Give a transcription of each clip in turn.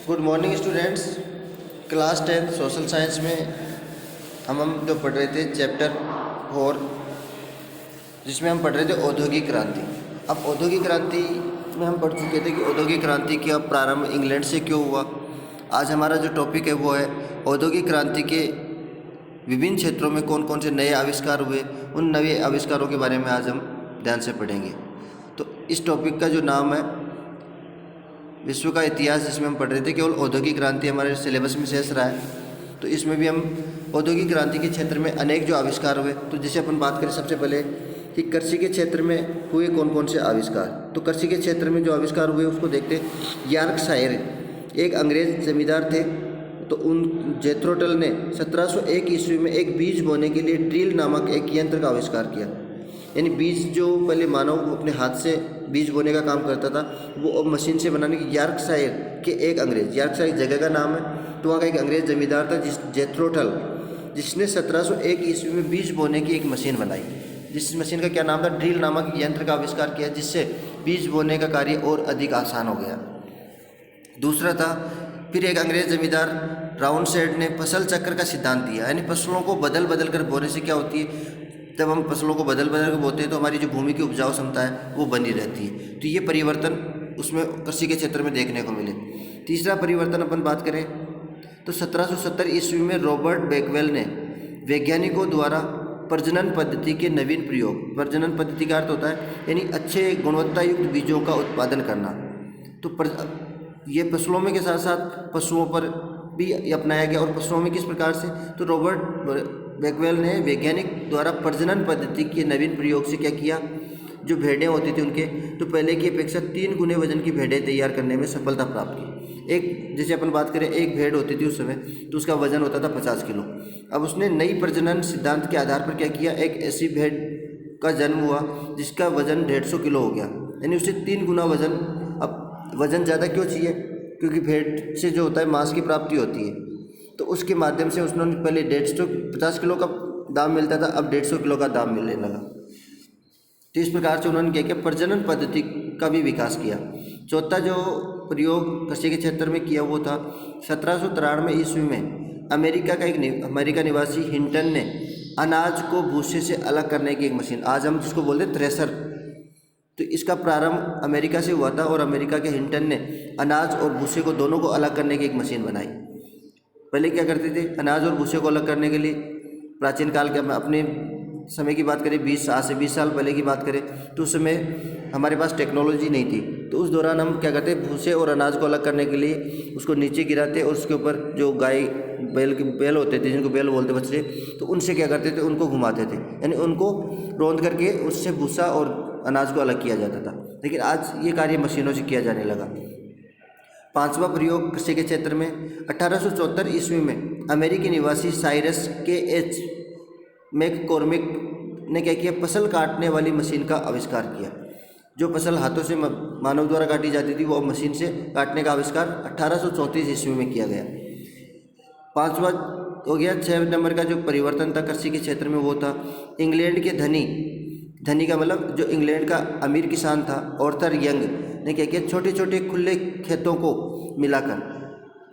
Good morning students. Class 10 social science में हम जो पढ़ रहे थे चैप्टर 4, जिसमें हम पढ़ रहे थे औद्योगिक क्रांति। अब औद्योगिक क्रांति में हम पढ़ चुके थे कि औद्योगिक क्रांति का प्रारंभ इंग्लैंड से क्यों हुआ। आज हमारा जो टॉपिक है वो है औद्योगिक क्रांति के विभिन्न क्षेत्रों में कौन कौन से नए आविष्कार हुए, उन नए आविष्कारों के बारे में आज हम ध्यान से पढ़ेंगे। तो इस टॉपिक का जो नाम है विश्व का इतिहास, जिसमें हम पढ़ रहे थे, केवल औद्योगिक क्रांति हमारे सिलेबस में शेष रहा है। तो इसमें भी हम औद्योगिक क्रांति के क्षेत्र में अनेक जो आविष्कार हुए, तो जैसे अपन बात करें सबसे पहले कि कृषि के क्षेत्र में हुए कौन कौन से आविष्कार। तो कृषि के क्षेत्र में जो आविष्कार हुए उसको देखते हैं। यॉर्कशायर एक अंग्रेज जमींदार थे, तो उन जेथरो टल ने 1701 ईस्वी में एक बीज बोने के लिए ड्रिल नामक एक यंत्र का आविष्कार किया। यानी बीज जो पहले मानव अपने हाथ से बीज बोने का काम करता था, वो अब मशीन से बनाने की यॉर्कशायर के एक अंग्रेज, यॉर्कशायर जगह का नाम है, तो वहाँ का एक अंग्रेज जमींदार था जेथरो टल, जिसने 1701 ईस्वी में बीज बोने की एक मशीन बनाई, जिस मशीन का क्या नाम था, ड्रिल नामक यंत्र का आविष्कार किया, जिससे बीज बोने का कार्य और अधिक आसान हो गया। दूसरा था फिर एक अंग्रेज जमींदार राउंडसेट ने फसल चक्र का सिद्धांत दिया। यानी फसलों को बदल बदल कर बोने से क्या होती है, जब हम फसलों को बदल बदल कर बोते हैं तो हमारी जो भूमि की उपजाऊ क्षमता है वो बनी रहती है। तो ये परिवर्तन उसमें कृषि के क्षेत्र में देखने को मिले। तीसरा परिवर्तन अपन बात करें तो 1770 ईस्वी में रॉबर्ट बेकवेल ने वैज्ञानिकों द्वारा प्रजनन पद्धति के नवीन प्रयोग, प्रजनन पद्धति का अर्थ होता है यानी अच्छे गुणवत्ता युक्त बीजों का उत्पादन करना। तो ये फसलों में के साथ साथ पशुओं पर भी अपनाया गया। और पशुओं में किस प्रकार से, तो रॉबर्ट बेकवेल ने वैज्ञानिक द्वारा प्रजनन पद्धति के नवीन प्रयोग से क्या किया, जो भेड़ें होती थी उनके, तो पहले की अपेक्षा 3 गुने वजन की भेड़ें तैयार करने में सफलता प्राप्त की। एक जैसे अपन बात करें, एक भेड़ होती थी उस समय, तो उसका वजन होता था 50 किलो। अब उसने नई प्रजनन सिद्धांत के आधार पर क्या किया, एक ऐसी भेड़ का जन्म हुआ जिसका वजन 150 किलो हो गया, यानी उससे 3 गुना वजन। अब वजन ज़्यादा क्यों चाहिए, क्योंकि भेड़ से जो होता है मांस की प्राप्ति होती है, तो उसके माध्यम से उसने पहले 150 किलो का दाम मिलता था, अब 150 किलो का दाम मिलने लगा। तो इस प्रकार से उन्होंने क्या किया, प्रजनन पद्धति का भी विकास किया। चौथा जो प्रयोग कृषि के क्षेत्र में किया वो था 1793 ईस्वी में अमेरिका निवासी हिंटन ने अनाज को भूसे से अलग करने की एक मशीन, आज हम जिसको बोलते हैं थ्रेशर, तो इसका प्रारंभ अमेरिका से हुआ था। और अमेरिका के हिंटन ने अनाज और भूसे को दोनों को अलग करने की एक मशीन बनाई। पहले क्या करते थे, अनाज और भूसे को अलग करने के लिए प्राचीन काल के, अपने समय की बात करें 20 साल पहले की बात करें, तो उस समय हमारे पास टेक्नोलॉजी नहीं थी। तो उस दौरान हम क्या करते, भूसे और अनाज को अलग करने के लिए उसको नीचे गिराते और उसके ऊपर जो गाय बैल होते थे, जिनको बैल बोलते बच्चे, तो उनसे क्या करते थे, उनको घुमाते थे, यानी उनको रौंद करके उससे भूसा और अनाज को अलग किया जाता था। लेकिन आज ये कार्य मशीनों से किया जाने लगा। पांचवा प्रयोग कृषि के क्षेत्र में 1874 ईस्वी में अमेरिकी निवासी साइरस के एच मैककॉर्मिक ने क्या किया, फसल काटने वाली मशीन का आविष्कार किया। जो फसल हाथों से मानव द्वारा काटी जाती थी, वो अब मशीन से काटने का आविष्कार 1834 ईस्वी में किया गया। पांचवा हो गया। 6 नंबर का जो परिवर्तन था कृषि के क्षेत्र में वो था इंग्लैंड के धनी का मतलब जो इंग्लैंड का अमीर किसान था, ऑर्थर यंग ने क्या किया, छोटे छोटे खुले खेतों को मिलाकर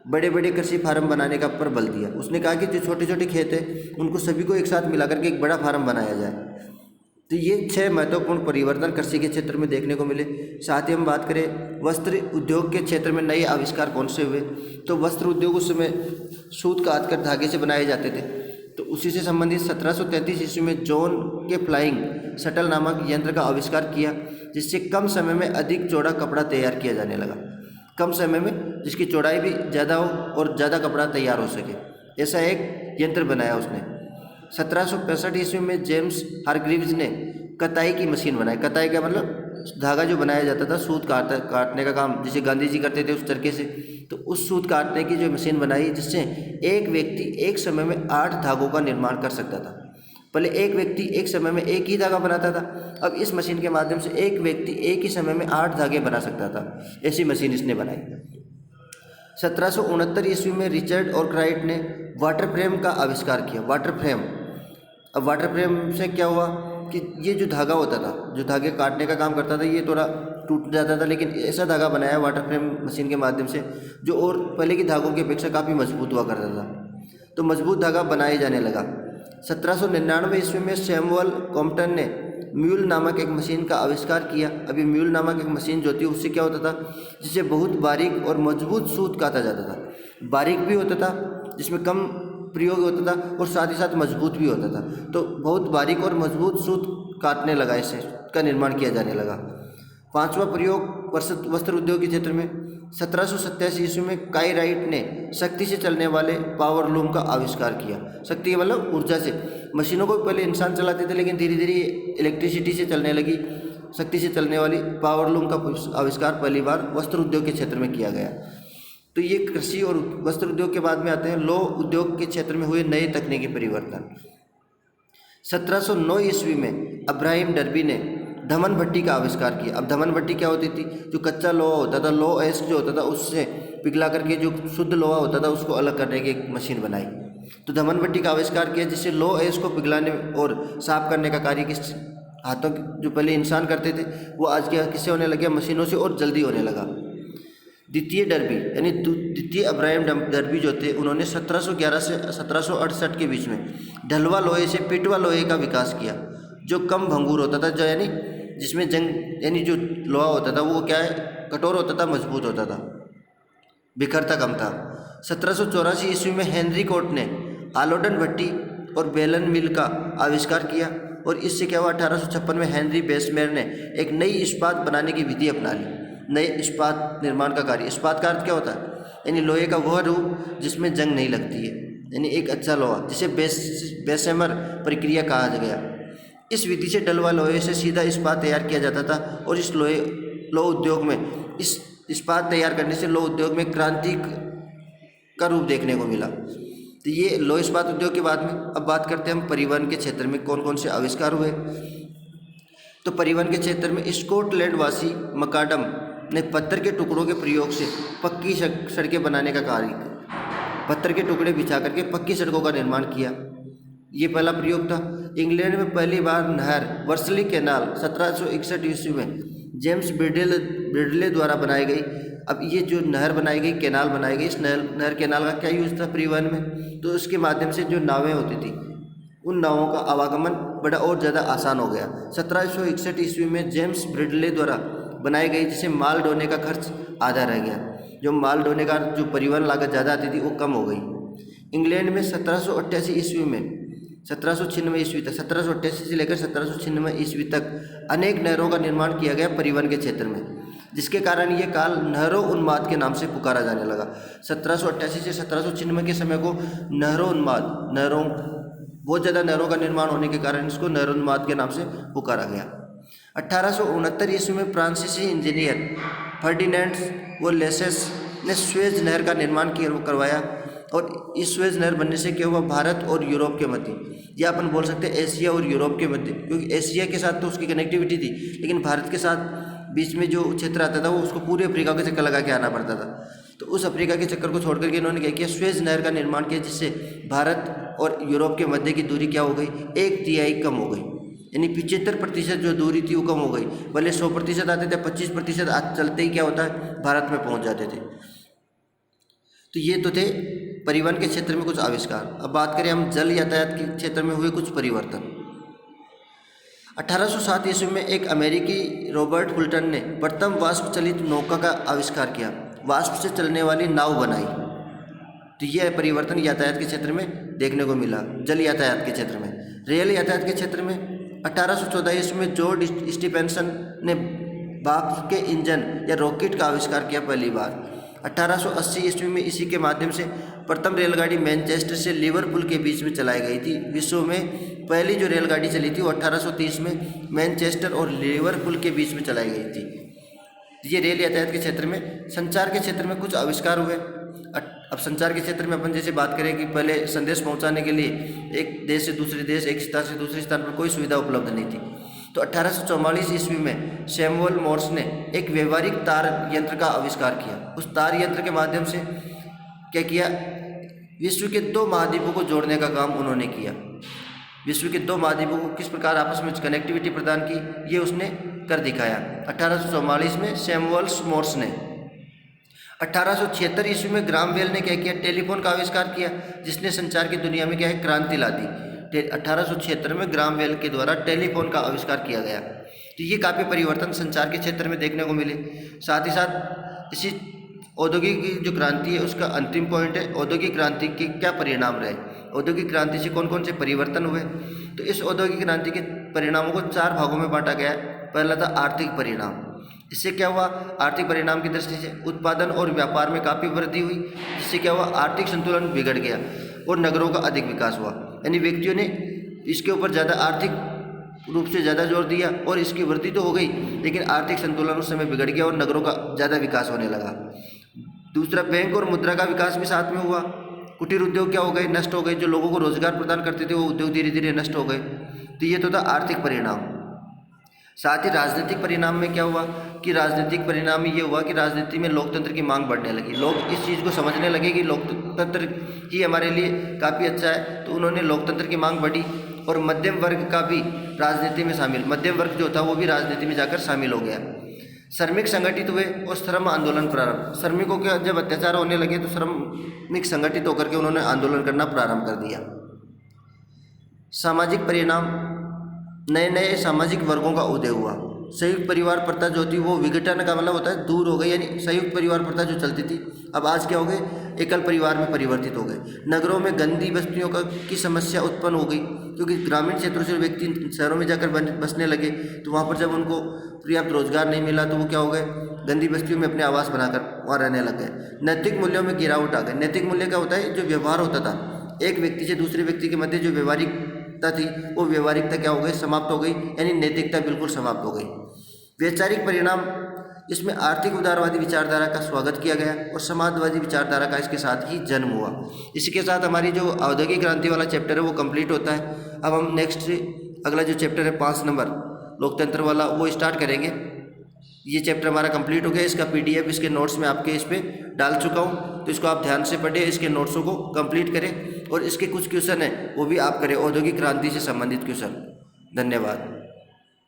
बड़े बड़े कृषि फार्म बनाने का पर बल दिया। उसने कहा कि जो छोटे छोटे खेत हैं उनको सभी को एक साथ मिलाकर के एक बड़ा फार्म बनाया जाए। तो ये 6 महत्वपूर्ण परिवर्तन कृषि के क्षेत्र में देखने को मिले। साथ ही हम बात करें वस्त्र उद्योग के क्षेत्र में नए आविष्कार कौन से हुए, तो वस्त्र उद्योग उस समय सूत काट कर धागे से बनाए जाते थे। तो उसी से संबंधित 1733 ईस्वी में जॉन के फ्लाइंग शटल नामक यंत्र का आविष्कार किया, जिससे कम समय में अधिक चौड़ा कपड़ा तैयार किया जाने लगा। कम समय में जिसकी चौड़ाई भी ज़्यादा हो और ज़्यादा कपड़ा तैयार हो सके, ऐसा एक यंत्र बनाया उसने। 1765 ईस्वी में जेम्स हारग्रीव्स ने कताई की मशीन बनाई। कताई का मतलब धागा जो बनाया जाता था सूत काटने का काम, जिसे गांधी जी करते थे उस तरीके से, तो उस सूत काटने की जो मशीन बनाई, जिससे एक व्यक्ति एक समय में 8 धागों का निर्माण कर सकता था। पहले एक व्यक्ति एक समय में एक ही धागा बनाता था, अब इस मशीन के माध्यम से एक व्यक्ति एक ही समय में 8 धागे बना सकता था। ऐसी मशीन इसने बनाई। 1769 ईस्वी में रिचर्ड आर्कराइट ने वाटर फ्रेम का आविष्कार किया। वाटर फ्रेम, अब वाटर फ्रेम से क्या हुआ कि ये जो धागा होता था, जो धागे काटने का काम करता था, ये थोड़ा टूट जाता था, लेकिन ऐसा धागा बनाया वाटर फ्रेम मशीन के माध्यम से जो और पहले की धागों की अपेक्षा काफ़ी मजबूत हुआ करता था। तो मजबूत धागा बनाया जाने लगा। 1799 ईस्वी में सैमुअल क्रॉम्पटन ने म्यूल नामक एक मशीन का आविष्कार किया। अभी म्यूल नामक एक मशीन जो थी उससे क्या होता था, जिससे बहुत बारीक और मजबूत सूत काता जाता था। बारीक भी होता था, जिसमें कम प्रयोग होता था, और साथ ही साथ मजबूत भी होता था। तो बहुत बारीक और मजबूत सूत काटने लगा, इससे का निर्माण किया जाने लगा। पांचवा प्रयोग वस्त्र उद्योग के क्षेत्र में 1787 ईस्वी में काई राइट ने शक्ति से चलने वाले पावर लूम का आविष्कार किया। शक्ति के मतलब ऊर्जा से। मशीनों को पहले इंसान चलाते थे, लेकिन धीरे धीरे इलेक्ट्रिसिटी से चलने लगी। शक्ति से चलने वाली पावर लूम का आविष्कार पहली बार वस्त्र उद्योग के क्षेत्र में किया गया। तो ये कृषि और वस्त्र उद्योग के बाद में आते हैं लौह उद्योग के क्षेत्र में हुए नए तकनीकी परिवर्तन। 1709 ईस्वी में अब्राहिम डर्बी ने धमन भट्टी का आविष्कार किया। अब धमन भट्टी क्या होती थी, जो कच्चा लोहा होता था, लोह एस्क जो होता था, उससे पिघला करके जो शुद्ध लोहा होता था उसको अलग करने की एक मशीन बनाई। तो धमन भट्टी का आविष्कार किया, जिससे लोह एस्क को पिघलाने और साफ करने का कार्य किस हाथों जो पहले इंसान करते थे वो आज के किससे होने लगे, मशीनों से, और जल्दी होने लगा। द्वितीय डर्बी यानी द्वितीय अब्राहिम डर्बी जो थे, उन्होंने 1711 से 1768 के बीच में ढलवा लोहे से पिटवा लोहे का विकास किया, जो कम भंगुर होता था, जो यानी जिसमें जंग यानी जो लोहा होता था वो क्या है, कठोर होता था, मजबूत होता था, बिखरता कम था। 1784 ईस्वी में हेनरी कोट ने आलोडन भट्टी और बेलन मिल का आविष्कार किया, और इससे क्या हुआ, 1856 में हेनरी बेसमेयर ने एक नई इस्पात बनाने की विधि अपना ली। नए इस्पात निर्माण का कार्य। इस्पात का अर्थ क्या होता है, यानी लोहे का वह रूप जिसमें जंग नहीं लगती है, यानी एक अच्छा लोहा, जिसे बेसमेर प्रक्रिया कहा गया। इस विधि से डलवा लोहे से सीधा इस्पात तैयार किया जाता था, और इस लौह उद्योग में इस इस्पात तैयार करने से लौह उद्योग में क्रांति का रूप देखने को मिला। तो ये लौह इस्पात उद्योग के बाद में अब बात करते हैं हम परिवहन के क्षेत्र में कौन कौन से आविष्कार हुए। तो परिवहन के क्षेत्र में स्कॉटलैंड वासी मकाडम ने पत्थर के टुकड़ों के प्रयोग से पक्की सड़कें बनाने का कार्य किया। पत्थर के टुकड़े बिछा करके पक्की सड़कों का निर्माण किया, ये पहला प्रयोग था। इंग्लैंड में पहली बार नहर वर्सली कैनाल 1761 ईस्वी में जेम्स ब्रिडले द्वारा बनाई गई। अब ये जो नहर बनाई गई, कैनाल बनाई गई, इस नहर कैनाल का क्या यूज़ था परिवहन में, तो उसके माध्यम से जो नावें होती थी उन नावों का आवागमन बड़ा और ज़्यादा आसान हो गया। 1761 ईस्वी में जेम्स ब्रिडले द्वारा बनाई गई, जिसे माल ढोने का खर्च आधा रह गया। जो माल ढोने का जो परिवहन लागत ज़्यादा आती थी वो कम हो गई। इंग्लैंड में 1788 ईस्वी में 1796 ईस्वी तक 1788 से लेकर 1796 ईस्वी तक अनेक नहरों का निर्माण किया गया परिवहन के क्षेत्र में, जिसके कारण ये काल नहरों उन्माद के नाम से पुकारा जाने लगा। 1788 से 1796 के समय को नहरों उन्माद, नहरों बहुत ज़्यादा नहरों का निर्माण होने के कारण इसको नहरोन्माद के नाम से पुकारा गया। 1869 ईस्वी में फ्रांसीसी इंजीनियर फर्डिनेंड वोल्सेस ने स्वेज नहर का निर्माण करवाया, और इस स्वेज नहर बनने से क्या हुआ, भारत और यूरोप के मध्य, या अपन बोल सकते हैं एशिया और यूरोप के मध्य, क्योंकि एशिया के साथ तो उसकी कनेक्टिविटी थी, लेकिन भारत के साथ बीच में जो क्षेत्र आता था वो उसको पूरे अफ्रीका के चक्कर लगा के आना पड़ता था। तो उस अफ्रीका के चक्कर को छोड़ करके इन्होंने क्या किया, स्वेज नहर का निर्माण किया, जिससे भारत और यूरोप के मध्य की दूरी क्या हो गई, 1/3 कम हो गई, यानी 75% जो दूरी थी वो कम हो गई। भले 100% आते थे, 25% चलते ही क्या होता है, भारत में पहुंच जाते थे। तो ये तो थे परिवहन के क्षेत्र में कुछ आविष्कार। अब बात करें हम जल यातायात के क्षेत्र में हुए कुछ परिवर्तन। 1807 ईस्वी में एक अमेरिकी रॉबर्ट फुल्टन ने प्रथम वाष्प चलित नौका का आविष्कार किया, वाष्प से चलने वाली नाव बनाई। तो यह परिवर्तन यातायात के क्षेत्र में देखने को मिला। जल यातायात के क्षेत्र में, रेल यातायात के क्षेत्र में 1814 ईस्वी में जॉर्ज स्टीफेंसन ने भाप के इंजन या रॉकेट का आविष्कार किया पहली बार। 1880 ईस्वी में इसी के माध्यम से प्रथम रेलगाड़ी मैनचेस्टर से लिवरपूल के बीच में चलाई गई थी। विश्व में पहली जो रेलगाड़ी चली थी वो 1830 में मैनचेस्टर और लिवरपूल के बीच में चलाई गई थी। ये रेल यातायात के क्षेत्र में। संचार के क्षेत्र में कुछ आविष्कार हुए। अब संचार के क्षेत्र में अपन जैसे बात करें कि पहले संदेश पहुंचाने के लिए एक देश से दूसरे देश, एक स्थान से दूसरे स्थान पर कोई सुविधा उपलब्ध नहीं थी। तो 1844 ईस्वी में सैमुअल मोर्स ने एक व्यवहारिक तार यंत्र का आविष्कार किया। उस तार यंत्र के माध्यम से क्या किया, विश्व के 2 महाद्वीपों को जोड़ने का काम उन्होंने किया। विश्व के 2 महाद्वीपों को किस प्रकार आपस में कनेक्टिविटी प्रदान की, ये उसने कर दिखाया। 1844 में सैमुअल मॉर्स ने। 1876 ईस्वी में ग्राहम बेल ने क्या किया, टेलीफोन का आविष्कार किया, जिसने संचार की दुनिया में क्या है, क्रांति ला दी। 1876 में ग्राहम बेल के द्वारा टेलीफोन का आविष्कार किया गया। तो ये काफ़ी परिवर्तन संचार के क्षेत्र में देखने को मिले। साथ ही साथ इसी औद्योगिक की जो क्रांति है उसका अंतिम पॉइंट है, औद्योगिक क्रांति के क्या परिणाम रहे, औद्योगिक क्रांति से कौन कौन से परिवर्तन हुए। तो इस औद्योगिक क्रांति के परिणामों को 4 भागों में बांटा गया है। पहला था आर्थिक परिणाम। इससे क्या हुआ, आर्थिक परिणाम की दृष्टि से उत्पादन और व्यापार में काफ़ी वृद्धि हुई, जिससे क्या हुआ, आर्थिक संतुलन बिगड़ गया और नगरों का अधिक विकास हुआ। यानी व्यक्तियों ने इसके ऊपर ज़्यादा आर्थिक रूप से ज़्यादा जोर दिया और इसकी वृद्धि तो हो गई, लेकिन आर्थिक संतुलन उस समय बिगड़ गया और नगरों का ज़्यादा विकास होने लगा। दूसरा, बैंक और मुद्रा का विकास भी साथ में हुआ। कुटीर उद्योग क्या हो गए, नष्ट हो गए। जो लोगों को रोजगार प्रदान करते थे वो उद्योग धीरे धीरे नष्ट हो गए। तो ये तो था आर्थिक परिणाम। साथ ही राजनीतिक परिणाम में क्या हुआ कि राजनीतिक परिणाम ये हुआ कि राजनीति में लोकतंत्र की मांग बढ़ने लगी। लोग इस चीज़ को समझने लगे कि लोकतंत्र ही हमारे लिए काफ़ी अच्छा है, तो उन्होंने लोकतंत्र की मांग बढ़ी और मध्यम वर्ग का भी राजनीति में शामिल, मध्यम वर्ग जो था वो भी राजनीति में जाकर शामिल हो गया। श्रमिक संगठित हुए और श्रम आंदोलन प्रारंभ। श्रमिकों के जब अत्याचार होने लगे तो श्रमिक संगठित होकर के उन्होंने आंदोलन करना प्रारंभ कर दिया। सामाजिक परिणाम, नए नए सामाजिक वर्गों का उदय हुआ। संयुक्त परिवार प्रथा जो थी वो विघटन का मतलब होता है दूर हो गई, यानी संयुक्त परिवार प्रथा जो चलती थी अब आज क्या हो गए, एकल परिवार में परिवर्तित हो गए। नगरों में गंदी बस्तियों की समस्या उत्पन्न हो गई, क्योंकि ग्रामीण क्षेत्रों से व्यक्ति शहरों में जाकर बसने लगे, तो वहाँ पर जब उनको पर्याप्त रोजगार नहीं मिला तो वो क्या हो गए, गंदी बस्तियों में अपने आवास बनाकर वहाँ रहने लग गए। नैतिक मूल्यों में गिरावट आ गई। नैतिक मूल्य क्या होता है, जो व्यवहार होता था एक व्यक्ति से दूसरे व्यक्ति के मध्य, जो व्यवहारिकता थी वो व्यवहारिकता क्या हो गई, समाप्त हो गई, यानी नैतिकता बिल्कुल समाप्त हो गई। वैचारिक परिणाम, इसमें आर्थिक उदारवादी विचारधारा का स्वागत किया गया और समाजवादी विचारधारा का इसके साथ ही जन्म हुआ। इसी के साथ हमारी जो औद्योगिक क्रांति वाला चैप्टर है वो कंप्लीट होता है। अब हम नेक्स्ट अगला जो चैप्टर है 5 नंबर लोकतंत्र वाला वो स्टार्ट करेंगे। ये चैप्टर हमारा कंप्लीट हो गया। इसका PDF इसके नोट्स में आपके इस पर डाल चुका हूँ, तो इसको आप ध्यान से पढ़िए, इसके नोट्सों को कंप्लीट करें और इसके कुछ क्वेश्चन है वो भी आप करें, औद्योगिक क्रांति से संबंधित क्वेश्चन। धन्यवाद।